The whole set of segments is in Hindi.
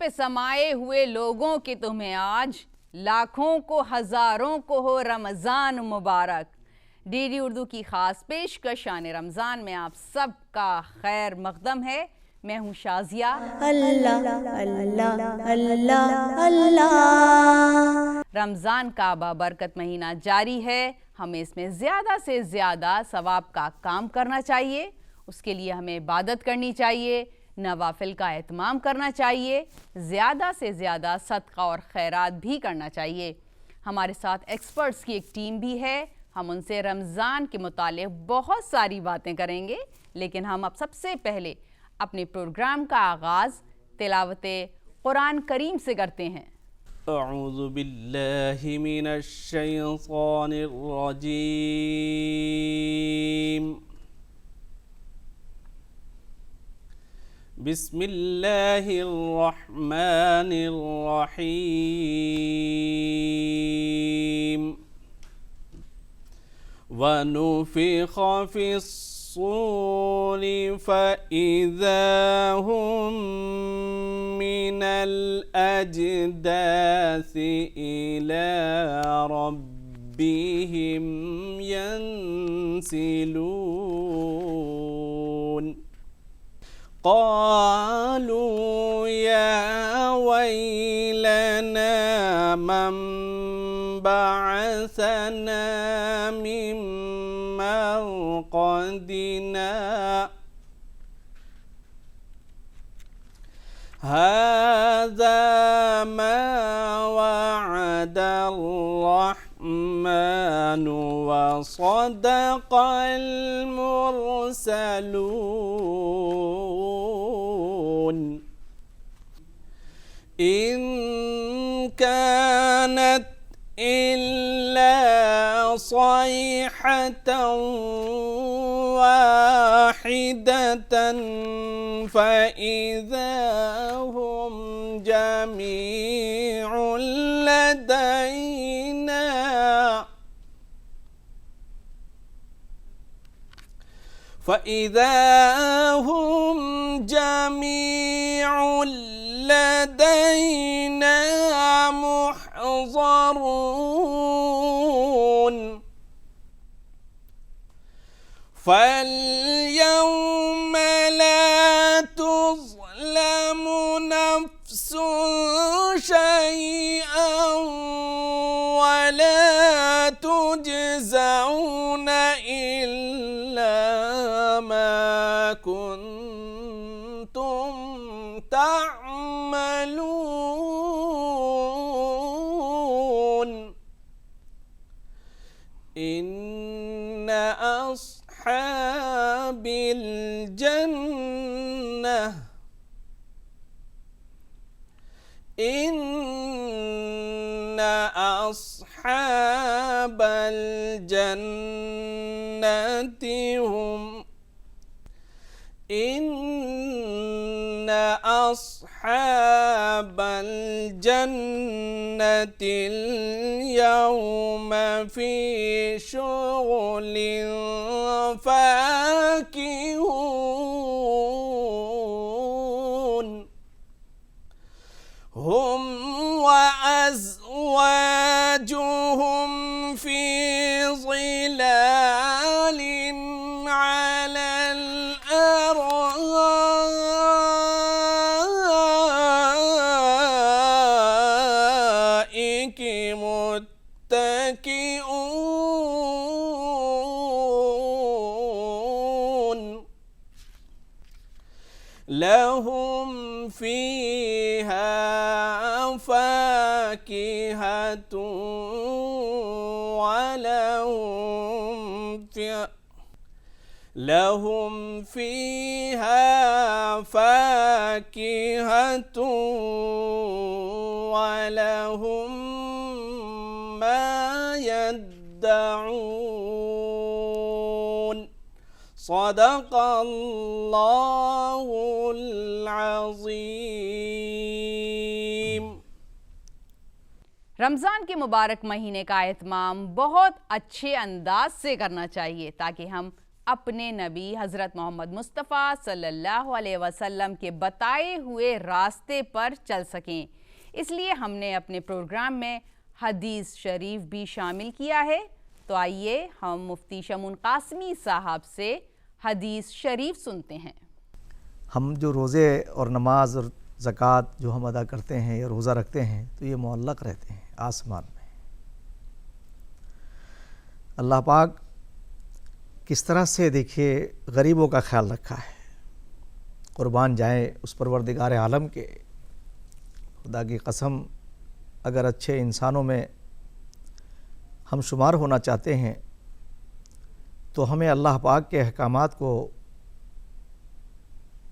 पे समाये हुए लोगों की तुम्हें आज लाखों को हज़ारों को हो रमज़ान मुबारक। डीडी उर्दू की ख़ास पेशकश शान रमज़ान में आप सबका खैर मक़दम है। मैं हूँ शाज़िया। अल्लाह अल्लाह अल्लाह अल्लाह। रमज़ान का बाबरकत महीना जारी है, हमें इसमें ज़्यादा से ज़्यादा सवाब का काम करना चाहिए। उसके लिए हमें इबादत करनी चाहिए, नवाफिल का एहतमाम करना चाहिए, ज़्यादा से ज़्यादा सदका और खैरात भी करना चाहिए। हमारे साथ एक्सपर्ट्स की एक टीम भी है, हम उनसे रमज़ान के मुतालिक बहुत सारी बातें करेंगे। लेकिन हम अब सबसे पहले अपने प्रोग्राम का आगाज़ तिलावत कुरान करीम से करते हैं। अऊज़ु बिल्लाहि मिनश शैतानिर रजीम। बिस्मिल्लाहिर रहमानिर रहीम। वनुफ़िख़ फ़िस्सूरि फ़इज़ा हुम मिनल अजदासि इला रब्बिहिम यंसिलून। क़ालू या वैलना मन बअसना मिन मरक़दिना हाज़ा मा वअदर रहमानु व सदक़ल मुरसलून। इन कानत इल्ला सयहतन वाहिदतन फ़इज़ा हुम जमीउन लदैना फ़इज़ा हुम जमीउन लदैना मुहज़रून। फ़ल्यौम ला तुज़लम नफ़्सुन शैअन वला तुजज़ौन इल्ला मा कुन्तुम तअमलून। इन्ना अस्हाबिल जन्नह इन्ना अस्हाबल जन्नति हुम इन्ना अस्हाबल जन्नतिल यौमा फ़ी शुग़ुलिन फ़ाकिहून। हुम व अज़वाजुहुम फ़ी ज़िलालिन अलल अराइकि मुत्तकिऊन। लहुम फ़ीहा फ़ाकिहतुन लहुम फ़ीहा फ़ाकिहतुन वलहुम मा यद्दऊन। सदक़ल्लाहुल अज़ीम। रमज़ान के मुबारक महीने का एहतमाम बहुत अच्छे अंदाज से करना चाहिए ताकि हम अपने नबी हज़रत मोहम्मद मुस्तफ़ा सल्लल्लाहु अलैहि वसल्लम के बताए हुए रास्ते पर चल सकें। इसलिए हमने अपने प्रोग्राम में हदीस शरीफ भी शामिल किया है। तो आइए हम मुफ्ती शमून कासमी साहब से हदीस शरीफ सुनते हैं। हम जो रोज़े और नमाज और ज़कात जो हम अदा करते हैं या रोज़ा रखते हैं तो ये मुअल्लक़ रहते हैं आसमान में। अल्लाह पाक किस तरह से देखिए गरीबों का ख्याल रखा है। कुर्बान जाए उस परवरदिगार आलम के, खुदा की कसम, अगर अच्छे इंसानों में हम शुमार होना चाहते हैं तो हमें अल्लाह पाक के अहकामात को,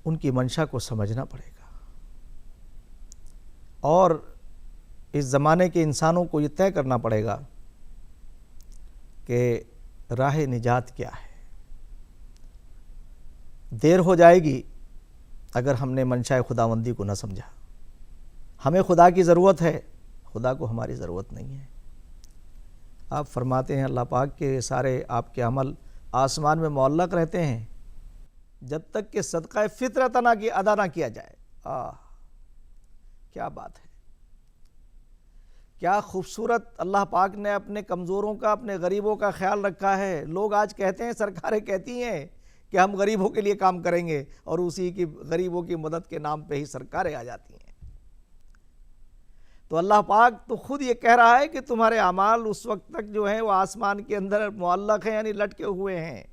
उनकी मंशा को समझना पड़ेगा और इस ज़माने के इंसानों को ये तय करना पड़ेगा कि राह निजात क्या है। देर हो जाएगी अगर हमने मंशा खुदावंदी को न समझा। हमें खुदा की ज़रूरत है, खुदा को हमारी ज़रूरत नहीं है। आप फरमाते हैं अल्लाह पाक के सारे आपके अमल आसमान में मुअल्लक़ रहते हैं जब तक कि सदका फ़ित्र अदा ना किया जाए। क्या बात है, क्या खूबसूरत अल्लाह पाक ने अपने कमज़ोरों का, अपने गरीबों का ख्याल रखा है। लोग आज कहते हैं, सरकारें कहती हैं कि हम गरीबों के लिए काम करेंगे और उसी की गरीबों की मदद के नाम पे ही सरकारें आ जाती हैं। तो अल्लाह पाक तो खुद ये कह रहा है कि तुम्हारे अमाल उस वक्त तक जो हैं वो आसमान के अंदर मुअल्लक़ हैं, यानी लटके हुए हैं,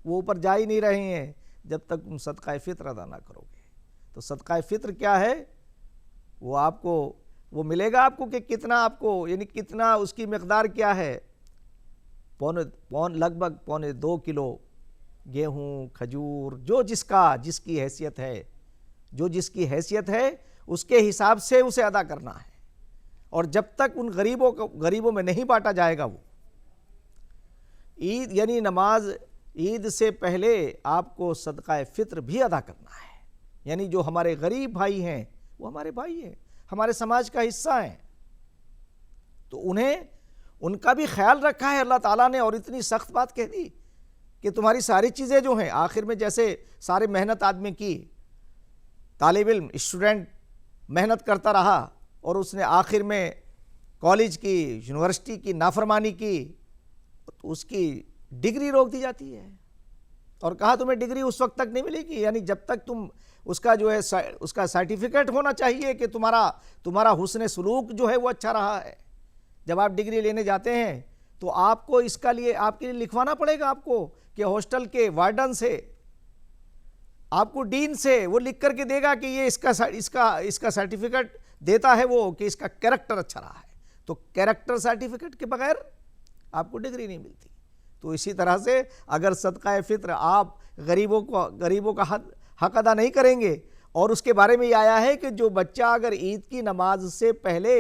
वो ऊपर जा ही नहीं रहे हैं जब तक तुम सदका फ़ित्र अदा ना करोगे। तो सदका फ़ित्र क्या है, वो आपको वो मिलेगा आपको कि कितना आपको, यानी कितना उसकी मकदार क्या है। लगभग 1.25 किलो गेहूँ, खजूर, जो जिसकी हैसियत है, जो जिसकी हैसियत है उसके हिसाब से उसे अदा करना है। और जब तक उन गरीबों में नहीं बांटा जाएगा वो ईद, यानी नमाज ईद से पहले आपको सदका फ़ित्र भी अदा करना है। यानी जो हमारे गरीब भाई हैं वो हमारे भाई हैं, हमारे समाज का हिस्सा हैं, तो उन्हें, उनका भी ख्याल रखा है अल्लाह ताला ने। और इतनी सख्त बात कह दी कि तुम्हारी सारी चीज़ें जो हैं, आखिर में जैसे सारे मेहनत आदमी की, तालिब इल्म स्टूडेंट मेहनत करता रहा और उसने आखिर में कॉलेज की, यूनिवर्सिटी की नाफरमानी की, तो उसकी डिग्री रोक दी जाती है और कहा तुम्हें डिग्री उस वक्त तक नहीं मिलेगी, यानी जब तक तुम उसका जो है उसका सर्टिफिकेट होना चाहिए कि तुम्हारा हुस्न सलूक जो है वो अच्छा रहा है। जब आप डिग्री लेने जाते हैं तो आपको इसका लिए, आपके लिए लिखवाना पड़ेगा आपको कि हॉस्टल के वार्डन से, आपको डीन से वो लिख करके देगा कि ये इसका सर्टिफिकेट देता है वो कि इसका कैरेक्टर अच्छा रहा है। तो कैरेक्टर सर्टिफिकेट के बगैर आपको डिग्री नहीं मिलती। तो इसी तरह से अगर सदका फ़ित्र आप गरीबों का हक अदा नहीं करेंगे, और उसके बारे में ये आया है कि जो बच्चा अगर ईद की नमाज से पहले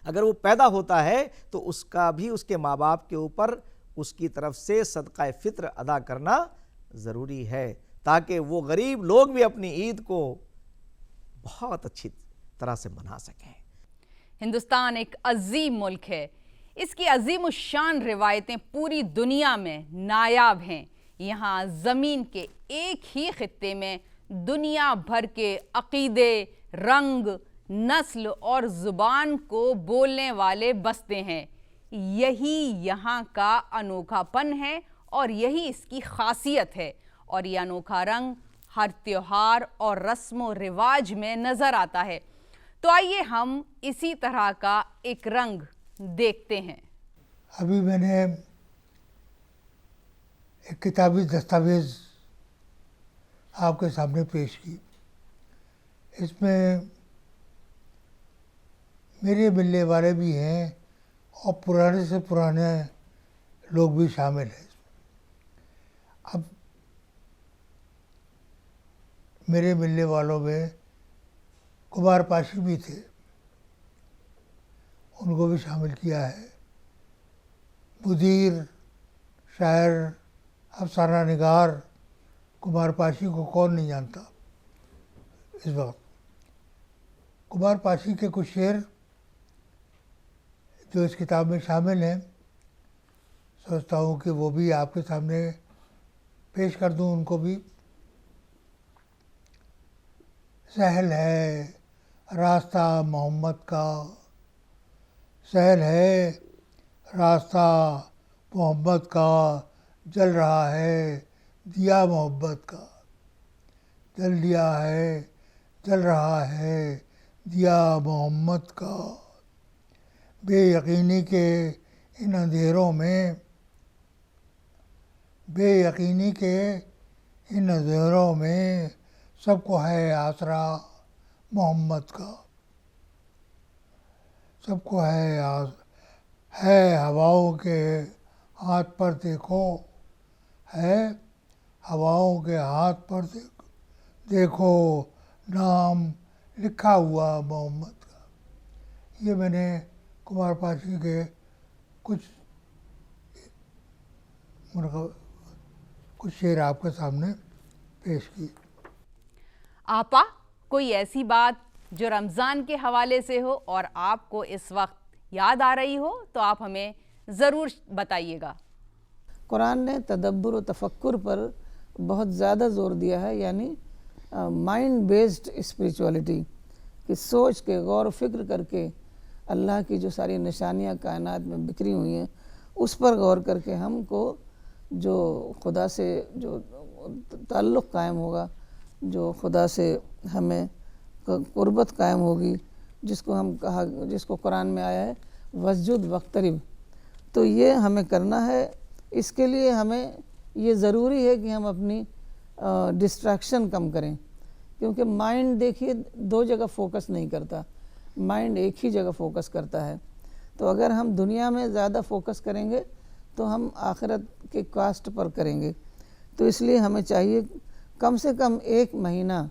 अगर वो पैदा होता है तो उसका भी उसके माँ बाप के ऊपर उसकी तरफ से सदका फ़ित्र अदा करना ज़रूरी है, ताकि वो गरीब लोग भी अपनी ईद को बहुत अच्छी तरह से मना सकें। हिंदुस्तान एक अजीम मुल्क है, इसकी अजीम शान रिवायतें पूरी दुनिया में नायाब हैं। यहाँ ज़मीन के एक ही खित्ते में दुनिया भर के अक़ीदे, रंग, नस्ल और ज़ुबान को बोलने वाले बसते हैं। यही यहाँ का अनोखापन है और यही इसकी खासियत है। और ये अनोखा रंग हर त्योहार और रस्म व रिवाज में नज़र आता है। तो आइए हम इसी तरह का एक रंग देखते हैं। अभी मैंने एक किताबी दस्तावेज़ आपके सामने पेश की। इसमें मेरे मिलने वाले भी हैं और पुराने से पुराने लोग भी शामिल हैं। अब मेरे मिलने वालों में कुमार पाशी भी थे, उनको भी शामिल किया है। मुदीर, शायर, अफसाना निगार कुमार पाशी को कौन नहीं जानता इस वक्त। कुमार पाशी के कुछ शेर जो इस किताब में शामिल हैं, सोचता हूँ कि वो भी आपके सामने पेश कर दूं उनको भी। सहल है रास्ता मोहम्मद का, सहल है रास्ता मोहम्मद का, जल रहा है दिया मोहब्बत का, जल दिया है जल रहा है दिया मोहम्मद का। बेयकीनी के इन अंधेरों में, बेयकीनी के इन अंधेरों में सबको है आसरा मोहम्मद का, सबको है हवाओं के हाथ पर देखो, है हवाओं के हाथ पर देखो नाम लिखा हुआ मोहम्मद का। ये मैंने कुमार पाशी के कुछ शेर आपके सामने पेश किए। आपा, कोई ऐसी बात जो रमज़ान के हवाले से हो और आपको इस वक्त याद आ रही हो तो आप हमें ज़रूर बताइएगा। कुरान ने तदब्बुर व तफक्कुर पर बहुत ज़्यादा ज़ोर दिया है, यानी माइंड बेस्ड स्पिरिचुअलिटी, कि सोच के गौर फिक्र करके अल्लाह की जो सारी निशानियाँ कायनात में बिखरी हुई हैं उस पर गौर करके हमको जो खुदा से जो ताल्लुक़ कायम होगा, जो खुदा से हमें कुर्बत कायम होगी, जिसको कुरान में आया है वस्जुद वक्तरिब, तो ये हमें करना है। इसके लिए हमें ये ज़रूरी है कि हम अपनी डिस्ट्रैक्शन कम करें, क्योंकि माइंड देखिए दो जगह फोकस नहीं करता, माइंड एक ही जगह फोकस करता है। तो अगर हम दुनिया में ज़्यादा फोकस करेंगे तो हम आखिरत के कास्ट पर करेंगे। तो इसलिए हमें चाहिए कम से कम 1 महीना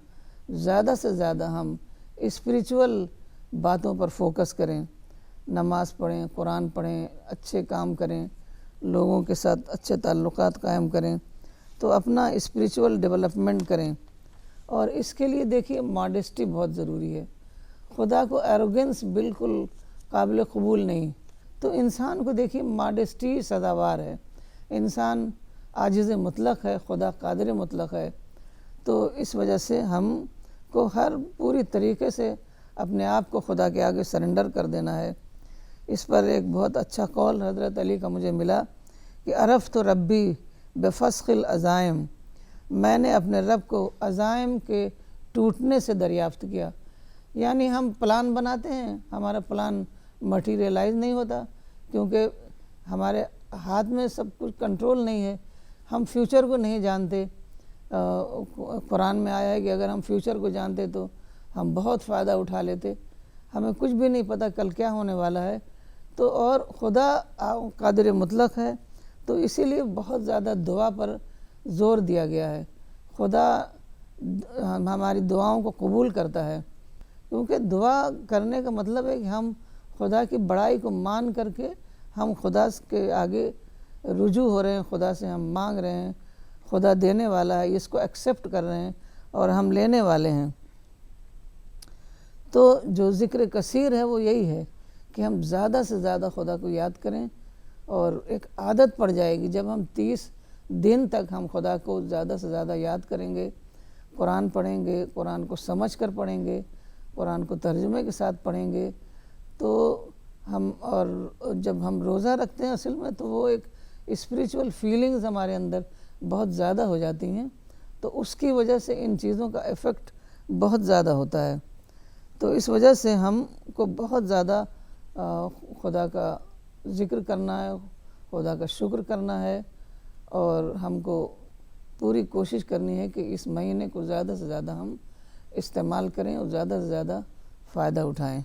ज़्यादा से ज़्यादा हम स्पिरिचुअल बातों पर फोकस करें, नमाज़ पढ़ें, कुरान पढ़ें, अच्छे काम करें, लोगों के साथ अच्छे ताल्लुकात कायम करें, तो अपना स्पिरिचुअल डेवलपमेंट करें। और इसके लिए देखिए मॉडेस्टी बहुत ज़रूरी है। खुदा को एरोगेंस बिल्कुल काबिल कबूल नहीं, तो इंसान को देखिए मॉडेस्टी सदावार है। इंसान आजिज़ मुतलक है, खुदा कादिर मुतलक है। तो इस वजह से हम को हर पूरी तरीके से अपने आप को खुदा के आगे सरेंडर कर देना है। इस पर एक बहुत अच्छा कौल हज़रत अली का मुझे मिला कि अरफ़ तो रब्बी बेफ़स्ख़िल अज़ाइम, मैंने अपने रब को अज़ाइम के टूटने से दरियाफ़्त किया। यानी हम प्लान बनाते हैं, हमारा प्लान मटीरियलाइज नहीं होता, क्योंकि हमारे हाथ में सब कुछ कंट्रोल नहीं है, हम फ्यूचर को नहीं जानते। कुरान में आया है कि अगर हम फ्यूचर को जानते तो हम बहुत फ़ायदा उठा लेते। हमें कुछ भी नहीं पता कल क्या होने वाला है। तो और खुदा कादिर मुतलक है, तो इसीलिए बहुत ज़्यादा दुआ पर ज़ोर दिया गया है। खुदा हमारी दुआओं को कबूल करता है, क्योंकि दुआ करने का मतलब है कि हम खुदा की बड़ाई को मान करके हम खुदा के आगे रुजू हो रहे हैं, खुदा से हम मांग रहे हैं। खुदा देने वाला है, इसको एक्सेप्ट कर रहे हैं और हम लेने वाले हैं। तो जो ज़िक्र कसीर है वो यही है कि हम ज़्यादा से ज़्यादा खुदा को याद करें, और एक आदत पड़ जाएगी जब हम 30 दिन तक हम खुदा को ज़्यादा से ज़्यादा याद करेंगे, कुरान पढ़ेंगे, कुरान को समझ कर पढ़ेंगे, कुरान को तर्जुमे के साथ पढ़ेंगे, तो हम और जब हम रोज़ा रखते हैं असल में, तो वो एक स्पिरिचुअल फीलिंग्स हमारे अंदर बहुत ज़्यादा हो जाती हैं, तो उसकी वजह से इन चीज़ों का इफ़ेक्ट बहुत ज़्यादा होता है। तो इस वजह से हमको बहुत ज़्यादा खुदा का ज़िक्र करना है, खुदा का शुक्र करना है, और हमको पूरी कोशिश करनी है कि इस महीने को ज़्यादा से ज़्यादा हम इस्तेमाल करें और ज़्यादा से ज़्यादा फ़ायदा उठाएं।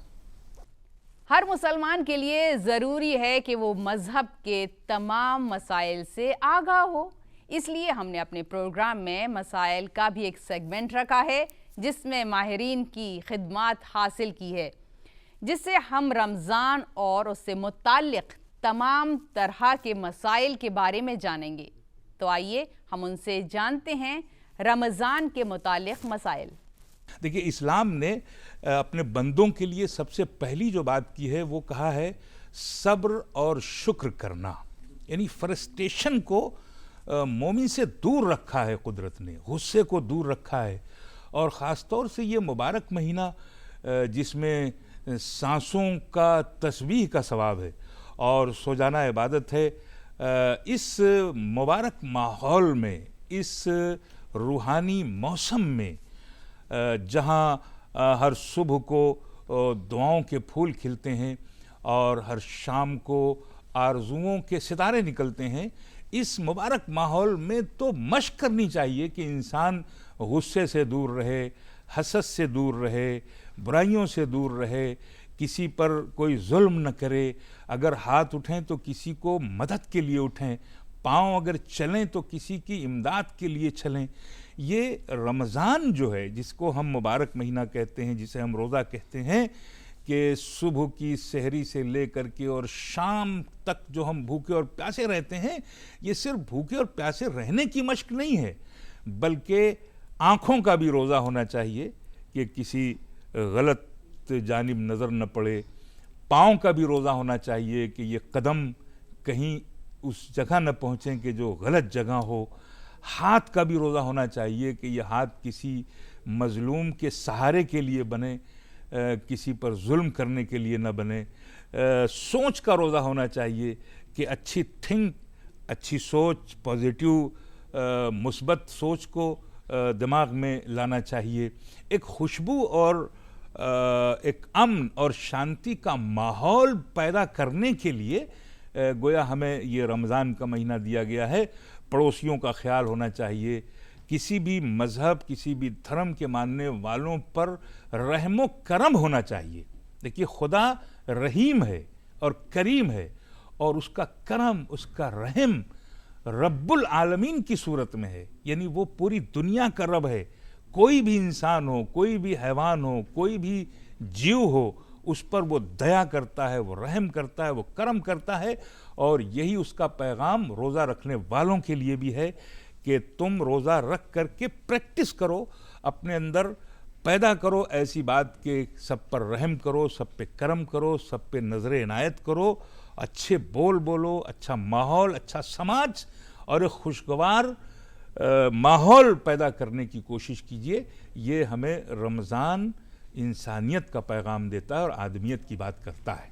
हर मुसलमान के लिए ज़रूरी है कि वो मज़हब के तमाम मसाइल से आगाह हो, इसलिए हमने अपने प्रोग्राम में मसाइल का भी एक सेगमेंट रखा है, जिसमें माहिरीन की खिदमात हासिल की है, जिससे हम रमज़ान और उससे मुताल्लिक़ तमाम तरह के मसाइल के बारे में जानेंगे। तो आइए हम उनसे जानते हैं रमज़ान के मुताल्लिक़ मसाइल। देखिए, इस्लाम ने अपने बंदों के लिए सबसे पहली जो बात की है वो कहा है सब्र और शुक्र करना, यानी फ्रस्ट्रेशन को मोमिन से दूर रखा है कुदरत ने, गुस्से को दूर रखा है। और ख़ास तौर से ये मुबारक महीना जिसमें सांसों का तस्बीह का सवाब है और सोजाना इबादत है, इस मुबारक माहौल में, इस रूहानी मौसम में जहाँ हर सुबह को दुआओं के फूल खिलते हैं और हर शाम को आरजुओं के सितारे निकलते हैं, इस मुबारक माहौल में तो मशक करनी चाहिए कि इंसान गुस्से से दूर रहे, हसद से दूर रहे, बुराइयों से दूर रहे, किसी पर कोई जुल्म न करे। अगर हाथ उठें तो किसी को मदद के लिए उठें, पाँव अगर चलें तो किसी की इमदाद के लिए चलें। ये रमज़ान जो है, जिसको हम मुबारक महीना कहते हैं, जिसे हम रोज़ा कहते हैं, कि सुबह की सहरी से लेकर के और शाम तक जो हम भूखे और प्यासे रहते हैं, ये सिर्फ भूखे और प्यासे रहने की मशक नहीं है, बल्कि आँखों का भी रोज़ा होना चाहिए कि किसी गलत जानिब नज़र न पड़े। पाँव का भी रोज़ा होना चाहिए कि ये कदम कहीं उस जगह न पहुँचें कि जो गलत जगह हो। हाथ का भी रोज़ा होना चाहिए कि ये हाथ किसी मज़लूम के सहारे के लिए बने, किसी पर जुल्म करने के लिए न बने। सोच का रोज़ा होना चाहिए कि अच्छी सोच, पॉजिटिव मुस्बत सोच को दिमाग में लाना चाहिए। एक खुशबू और एक अमन और शांति का माहौल पैदा करने के लिए गोया हमें ये रमज़ान का महीना दिया गया है। पड़ोसियों का ख्याल होना चाहिए, किसी भी मज़हब, किसी भी धर्म के मानने वालों पर रहमो करम होना चाहिए। देखिए, खुदा रहीम है और करीम है, और उसका करम, उसका रहम रब्बुल आलमीन की सूरत में है, यानी वो पूरी दुनिया का रब है। कोई भी इंसान हो, कोई भी हैवान हो, कोई भी जीव हो, उस पर वो दया करता है, वो रहम करता है, वो करम करता है। और यही उसका पैगाम रोज़ा रखने वालों के लिए भी है कि तुम रोज़ा रख करके प्रैक्टिस करो, अपने अंदर पैदा करो ऐसी बात कि सब पर रहम करो, सब पे करम करो, सब पे नज़र इनायत करो, अच्छे बोल बोलो, अच्छा माहौल, अच्छा समाज और एक खुशगवार माहौल पैदा करने की कोशिश कीजिए। ये हमें रमज़ान इंसानियत का पैगाम देता है और आदमियत की बात करता है।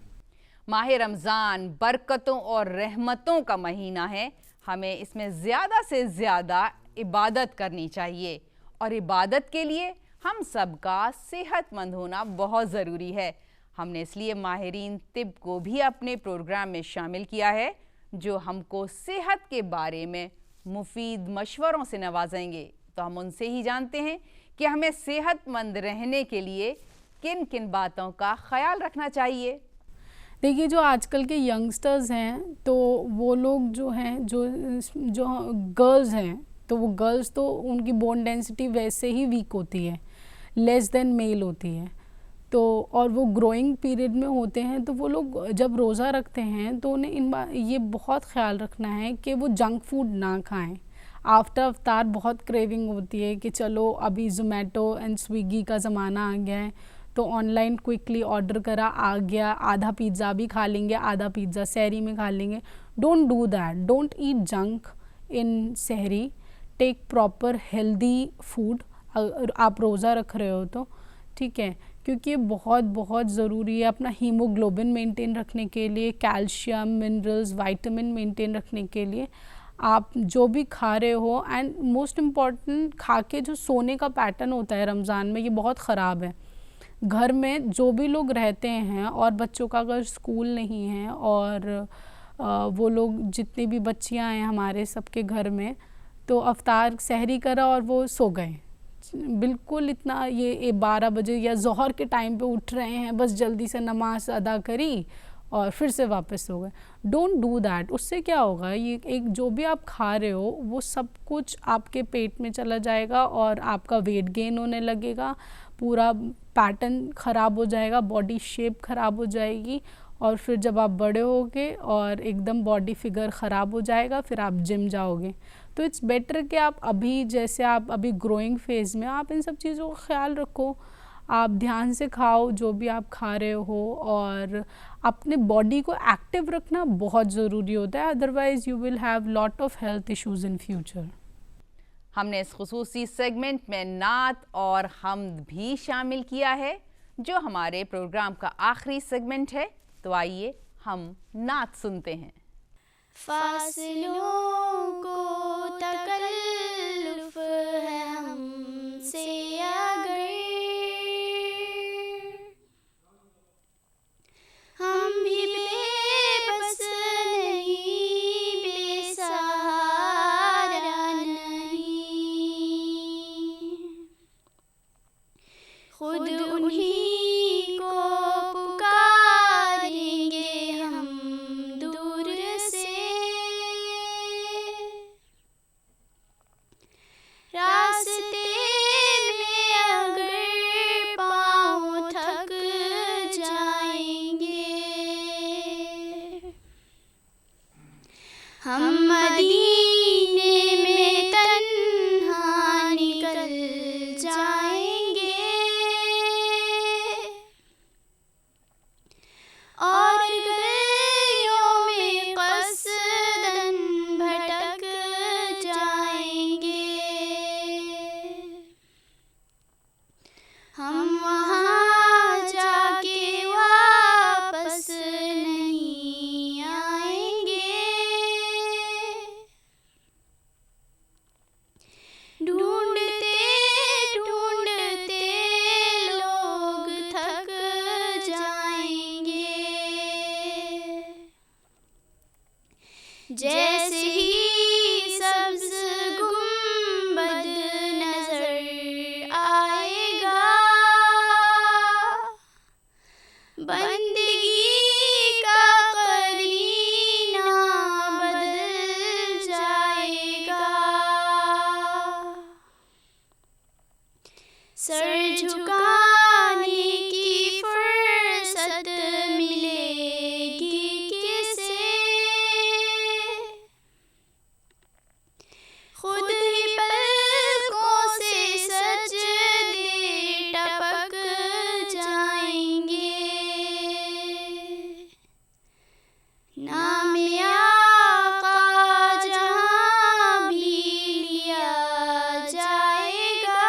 माह रमज़ान बरकतों और रहमतों का महीना है। हमें इसमें ज़्यादा से ज़्यादा इबादत करनी चाहिए, और इबादत के लिए हम सबका सेहतमंद होना बहुत ज़रूरी है। हमने इसलिए माहिरीन तिब को भी अपने प्रोग्राम में शामिल किया है, जो हमको सेहत के बारे में मुफीद मशवरों से नवाजेंगे। तो हम उनसे ही जानते हैं कि हमें सेहतमंद रहने के लिए किन किन बातों का ख्याल रखना चाहिए। देखिए, जो आजकल के यंगस्टर्स हैं, तो वो लोग जो हैं, जो गर्ल्स हैं, तो वो गर्ल्स तो उनकी बोन डेंसिटी वैसे ही वीक होती है, लेस देन मेल होती है। तो और वो ग्रोइंग पीरियड में होते हैं, तो वो लोग जब रोज़ा रखते हैं तो उन्हें ये बहुत ख्याल रखना है कि वो जंक फूड ना खाएं। आफ्टर अफ्तार बहुत क्रेविंग होती है कि चलो अभी ज़ोमेटो एंड स्विगी का ज़माना आ गया है, तो ऑनलाइन क्विकली ऑर्डर करा, आ गया, आधा पिज़्ज़ा भी खा लेंगे, आधा पिज़्ज़ा सहरी में खा लेंगे। Don't do that, don't eat junk in सहरी, टेक प्रॉपर हेल्दी फूड। अगर आप रोज़ा रख रहे हो तो ठीक है, क्योंकि ये बहुत बहुत ज़रूरी है अपना हीमोग्लोबिन मेंटेन रखने के लिए, कैल्शियम, मिनरल्स, विटामिन मेंटेन रखने के लिए। आप जो भी खा रहे हो, एंड मोस्ट इम्पॉर्टेंट, खा के जो सोने का पैटर्न होता है रमज़ान में, ये बहुत ख़राब है। घर में जो भी लोग रहते हैं, और बच्चों का अगर स्कूल नहीं है, और वो लोग जितनी भी बच्चियां हैं हमारे सबके घर में, तो अफ्तार सहरी करा और वो सो गए, बिल्कुल इतना ये 12 बजे या ज़ोहर के टाइम पे उठ रहे हैं, बस जल्दी से नमाज अदा करी और फिर से वापस हो गए। Don't do that. उससे क्या होगा, ये एक जो भी आप खा रहे हो वो सब कुछ आपके पेट में चला जाएगा और आपका वेट गेन होने लगेगा, पूरा पैटर्न ख़राब हो जाएगा, बॉडी शेप ख़राब हो जाएगी, और फिर जब आप बड़े होगे और एकदम बॉडी फिगर ख़राब हो जाएगा, फिर आप जिम जाओगे। तो इट्स बेटर कि आप अभी, जैसे आप अभी ग्रोइंग फेज़ में, आप इन सब चीज़ों का ख्याल रखो। आप ध्यान से खाओ जो भी आप खा रहे हो, और अपने बॉडी को एक्टिव रखना बहुत ज़रूरी होता है, otherwise you will have lot of health issues in future. हमने इस खुसूसी सेगमेंट में नात और हम्द भी शामिल किया है, जो हमारे प्रोग्राम का आखिरी सेगमेंट है। तो आइए हम नात सुनते हैं। फासलों को तकल्लुफ है हमसे अगर हम भी बेबस नहीं, बेसहारा नहीं, खुद उन्हीं को पुकारेंगे हम दूर से। रास्ते में अगर पाँव थक जाएंगे, हम मदीने में तन्हा निकल जाएंगे, और गलियों में कसदन भटक जाएंगे। हम वहाँ जाके वापस नहीं आएंगे। ढूंढते ढूंढते लोग थक जाएंगे, जैसे ही सब्ज गुंबद नजर आएगा, बंदगी का करीना बदल जाएगा। सर झुकाने की फुर्सत मिलेगी किसे, खुद ही पलकों से सजदे टपक जाएंगे। नाम आका जहाँ भी लिया जाएगा,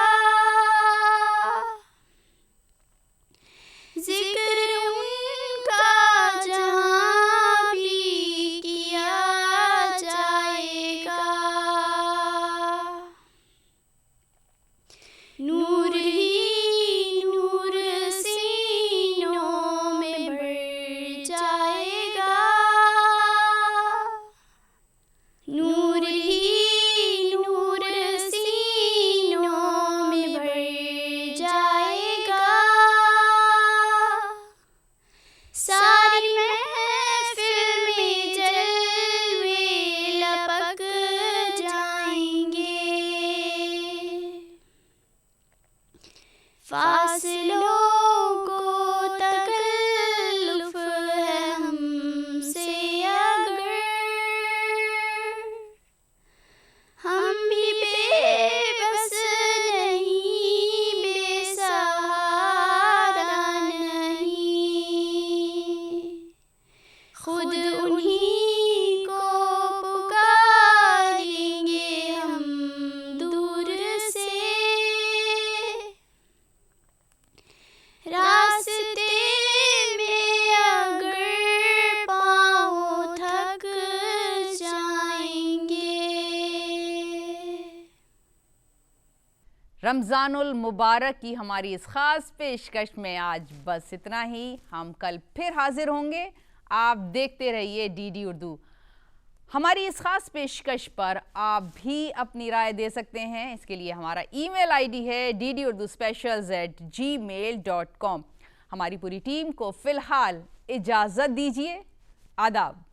जिक्र उनका जहाँ भी किया जाएगा। नूर ही नूर सीनों में भर जाएगा, नूर ही नूर सीनों में भर जाएगा। सारी महफिल में जलवे लपक जाएंगे। फासलों को तकल्लुफ है हमसे अगर हम भी बेबस नहीं, बेसहारा नहीं, खुद उन्हीं को पुकारेंगे हम दूर से। रास्ते में अगर पाँव थक जाएंगे। रमज़ानुल मुबारक की हमारी इस खास पेशकश में आज बस इतना ही। हम कल फिर हाजिर होंगे। आप देखते रहिए डीडी उर्दू। हमारी इस खास पेशकश पर आप भी अपनी राय दे सकते हैं। इसके लिए हमारा ईमेल आईडी है ddurduspecials@gmail.com। हमारी पूरी टीम को फिलहाल इजाज़त दीजिए। आदाब।